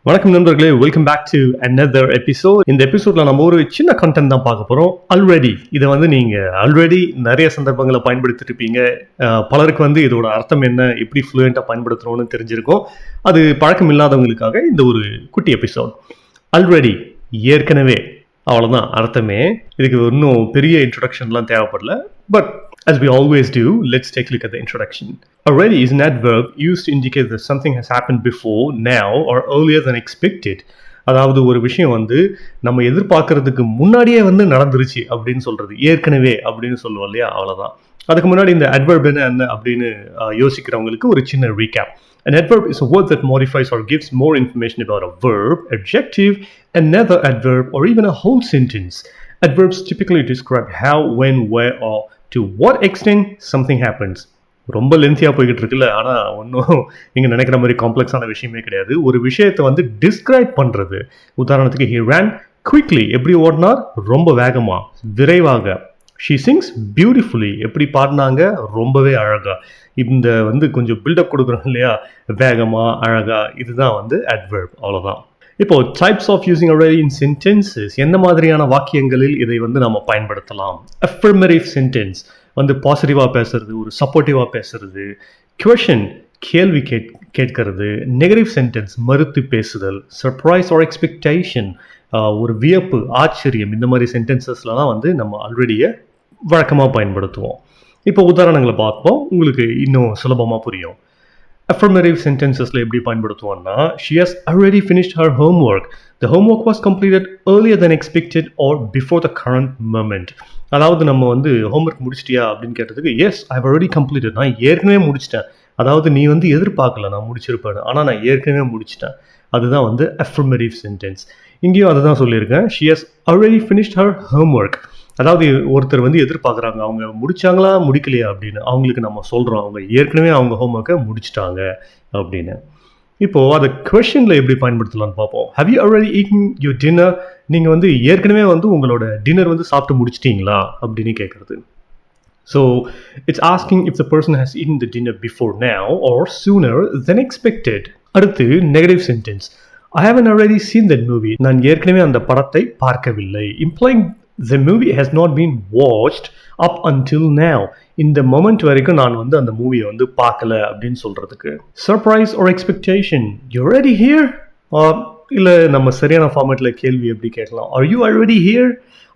வணக்கம் நண்பர்களே, welcome back to another episode. இந்த எபிசோட்ல நம்ம ஒரு சின்ன கண்டென்ட் தான் பார்க்க போறோம். ஆல்ரெடி இதை வந்து நீங்க ஆல்ரெடி நிறைய சந்தர்ப்பங்களை பயன்படுத்திட்டு இருப்பீங்க. பலருக்கு வந்து இதோட அர்த்தம் என்ன, எப்படி ஃப்ளூயண்டா பயன்படுத்துறோம்னு தெரிஞ்சிருக்கும். அது பழக்கம் இல்லாதவங்களுக்காக இந்த ஒரு குட்டி எபிசோட். ஆல்ரெடி, ஏற்கனவே, அவ்வளோதான் அர்த்தமே. இதுக்கு இன்னும் பெரிய இன்ட்ரொடக்ஷன்லாம் தேவைப்படல. But as we always do, let's take a look at the introduction. Already is an adverb used to indicate that something has happened before, now, or earlier than expected. அதாவது ஒரு விஷயம் வந்து நம்ம எதிர்பார்க்கறதுக்கு முன்னாடியே வந்து நடந்துருச்சு அப்படின்னு சொல்றது, ஏற்கனவே அப்படின்னு சொல்லுவோம் இல்லையா, அவ்வளோதான். அதுக்கு முன்னாடி இந்த adverb என்ன அப்படின்னு யோசிக்கிறவங்களுக்கு ஒரு சின்ன recap. An adverb is a word that modifies or gives more information about a verb, adjective, another adverb, or even a whole sentence. Adverbs typically describe how, when, where, or to what extent something happens. ரொம்ப லென்த்தியாக போய்கிட்டு இருக்குல்ல, ஆனால் ஒன்றும் நீங்கள் நினைக்கிற மாதிரி காம்ப்ளெக்ஸான விஷயமே கிடையாது. ஒரு விஷயத்தை வந்து டிஸ்கிரைப் பண்ணுறது. உதாரணத்துக்கு, he ran quickly, எப்படி ஓடினார், ரொம்ப வேகமாக, விரைவாக. she sings beautifully, எப்படி பாடினாங்க, ரொம்பவே அழகா. இந்த வந்து கொஞ்சம் பில்டப் கொடுக்குறோம் இல்லையா, வேகமாக, அழகா, இதுதான் வந்து adverb, அவ்வளோதான். இப்போ types of using already in sentences, எந்த மாதிரியான வாக்கியங்களில் இதை வந்து நம்ம பயன்படுத்தலாம். affirmative sentence வந்து பாசிட்டிவாக பேசுறது, ஒரு சப்போர்ட்டிவாக பேசுறது. question, கேள்வி கேட்கறது. நெகட்டிவ் சென்டென்ஸ், மறுத்து பேசுதல். சர்ப்ரைஸ் ஆர் எக்ஸ்பெக்டேஷன், ஒரு வியப்பு, ஆச்சரியம். இந்த மாதிரி சென்டென்சஸ்லாம் வந்து நம்ம ஆல்ரெடியை வழக்கமாக பயன்படுத்துவோம். இப்போ உதாரணங்களை பார்ப்போம், உங்களுக்கு இன்னும் சுலபமாக புரியும். affirmative sentencesல எப்படி பயன்படுத்துவோம்னா, she has already finished her homework. The homework was completed earlier than expected or before the current moment. அதாவது நம்ம வந்து ஹோம்ஒர்க் முடிச்சிட்டியா அப்படின்னு கேட்டதுக்கு, yes I have already completed, நான் ஏற்கனவே முடிச்சிட்டேன். அதாவது நீ வந்து எதிர்பார்க்கல நான் முடிச்சிருப்பேன், ஆனால் நான் ஏற்கனவே முடிச்சிட்டேன். அதுதான் வந்து affirmative sentence. இங்கேயும் அதை தான் சொல்லியிருக்கேன், she has already finished her homework. அதாவது ஒருத்தர் வந்து எதிர்பார்க்குறாங்க, அவங்க முடிச்சாங்களா முடிக்கலையா அப்படின்னு. அவங்களுக்கு நம்ம சொல்கிறோம், அவங்க ஏற்கனவே அவங்க ஹோம்ஒர்க்கை முடிச்சிட்டாங்க அப்படின்னு. இப்போது அதை கொஷனில் எப்படி பயன்படுத்தலாம்னு பார்ப்போம். How you already eaten your dinner? நீங்கள் வந்து ஏற்கனவே வந்து உங்களோட டின்னர் வந்து சாப்பிட்டு முடிச்சிட்டிங்களா அப்படின்னு கேட்குறது. So it's asking if the person has eaten the dinner before now or sooner than expected. அடுத்து negative sentence, I haven't already seen that movie. நான் ஏற்கனவே அந்த படத்தை பார்க்கவில்லை. Implying the movie has not been watched up until now. இந்த moment வரைக்கும் நான் வந்து அந்த மூவியை வந்து பார்க்கல அப்படின்னு சொல்கிறதுக்கு. Surprise or expectation, you already here? இல்லை நம்ம சரியான ஃபார்மேட்டில் கேள்வி எப்படி கேட்கலாம், are you already here?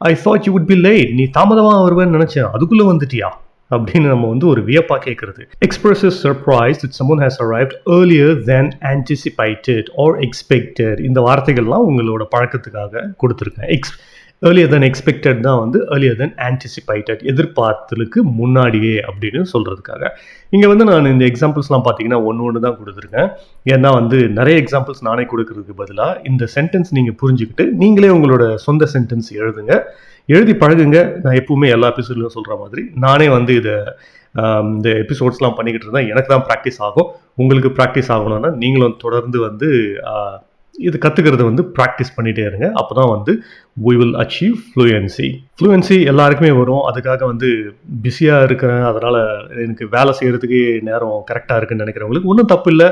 I thought you would be late. நீ தாமதமாக வருவேன்னு நினச்சேன், அதுக்குள்ளே வந்துட்டியா அப்படின்னு நம்ம வந்து ஒரு வியப்பாக கேட்குறது. Expresses surprise that someone has arrived earlier than anticipated or expected. இந்த வார்த்தைகள்லாம் உங்களோட பழக்கத்துக்காக கொடுத்துருக்கேன். earlier than expected தான் வந்து earlier than anticipated, எதிர்பார்த்தலுக்கு முன்னாடியே அப்படின்னு சொல்கிறதுக்காக. இங்கே வந்து நான் இந்த எக்ஸாம்பிள்ஸ்லாம் பார்த்தீங்கன்னா ஒன்று தான் கொடுத்துருக்கேன். ஏன்னா வந்து நிறைய எக்ஸாம்பிள்ஸ் நானே கொடுக்கறதுக்கு பதிலாக இந்த சென்டென்ஸ் நீங்கள் புரிஞ்சுக்கிட்டு நீங்களே உங்களோட சொந்த சென்டென்ஸ் எழுதி பழகுங்க. நான் எப்பவுமே எல்லா எபிசோட்லையும் சொல்கிற மாதிரி நானே வந்து இந்த எபிசோட்ஸ்லாம் பண்ணிக்கிட்டு இருந்தால் எனக்கு தான் ப்ராக்டிஸ் ஆகும். உங்களுக்கு ப்ராக்டிஸ் ஆகணும்னா நீங்களும் தொடர்ந்து வந்து இது கற்றுக்கிறது வந்து ப்ராக்டிஸ் பண்ணிகிட்டே இருங்க. அப்போ தான் வந்து we will achieve fluency. fluency எல்லாருக்குமே வரும். அதுக்காக வந்து பிஸியாக இருக்கிறேன், அதனால் எனக்கு வேலை செய்கிறதுக்கு நேரம் கரெக்டாக இருக்குன்னு நினைக்கிறவங்களுக்கு ஒன்றும் தப்பு இல்லை.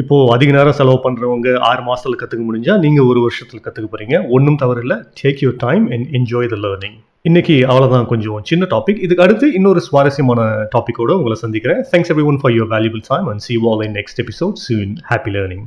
இப்போது அதிக நேரம் செலவு பண்ணுறவங்க 6 மாதத்தில் கற்றுக்க முடிஞ்சால் நீங்கள் 1 வருஷத்தில் கற்றுக்க போகிறீங்க. ஒன்றும் தவறு இல்லை. Take your time and enjoy the learning. இன்னைக்கு அவ்வளோதான், கொஞ்சம் சின்ன டாபிக். இதுக்கு அடுத்து இன்னொரு சுவாரஸ்யமான டாப்பிக்கோடு உங்களை சந்திக்கிறேன். Thanks everyone for your valuable time and see you all in next episode soon. Happy learning.